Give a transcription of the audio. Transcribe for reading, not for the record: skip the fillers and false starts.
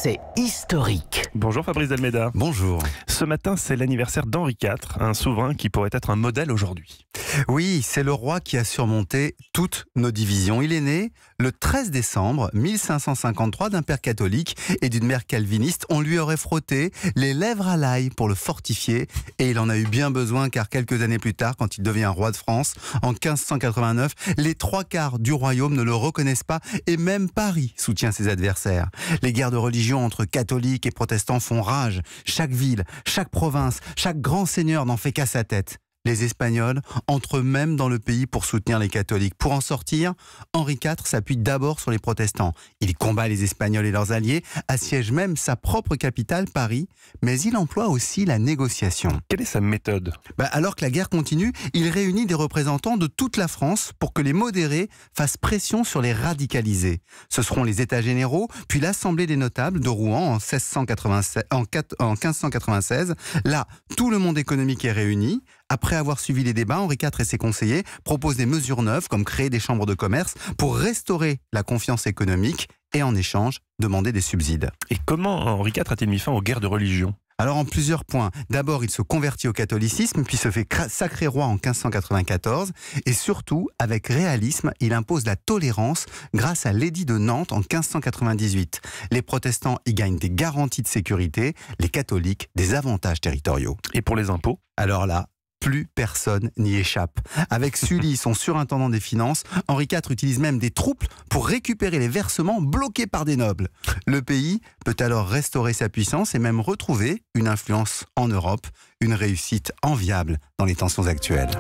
c'est historique. Bonjour Fabrice Delmeda. Bonjour. Ce matin, c'est l'anniversaire d'Henri IV, un souverain qui pourrait être un modèle aujourd'hui. Oui, c'est le roi qui a surmonté toutes nos divisions. Il est né le 13 décembre 1553 d'un père catholique et d'une mère calviniste. On lui aurait frotté les lèvres à l'ail pour le fortifier et il en a eu bien besoin car quelques années plus tard, quand il devient roi de France, en 1589, les 3/4 du royaume ne le reconnaissent pas et même Paris soutient ses adversaires. Les guerres de religion entre catholiques et protestants font rage. Chaque ville, chaque province, chaque grand seigneur n'en fait qu'à sa tête. Les Espagnols entrent même dans le pays pour soutenir les catholiques. Pour en sortir, Henri IV s'appuie d'abord sur les protestants. Il combat les Espagnols et leurs alliés, assiège même sa propre capitale, Paris, mais il emploie aussi la négociation. Quelle est sa méthode ? Alors que la guerre continue, il réunit des représentants de toute la France pour que les modérés fassent pression sur les radicalisés. Ce seront les États généraux, puis l'Assemblée des notables de Rouen en 1596. Là, tout le monde économique est réuni. Après avoir suivi les débats, Henri IV et ses conseillers proposent des mesures neuves comme créer des chambres de commerce pour restaurer la confiance économique et en échange demander des subsides. Et comment Henri IV a-t-il mis fin aux guerres de religion ? Alors en plusieurs points. D'abord, il se convertit au catholicisme, puis se fait sacré roi en 1594. Et surtout, avec réalisme, il impose la tolérance grâce à l'édit de Nantes en 1598. Les protestants y gagnent des garanties de sécurité, les catholiques des avantages territoriaux. Et pour les impôts ? Alors là, plus personne n'y échappe. Avec Sully, son surintendant des finances, Henri IV utilise même des troupes pour récupérer les versements bloqués par des nobles. Le pays peut alors restaurer sa puissance et même retrouver une influence en Europe, une réussite enviable dans les tensions actuelles.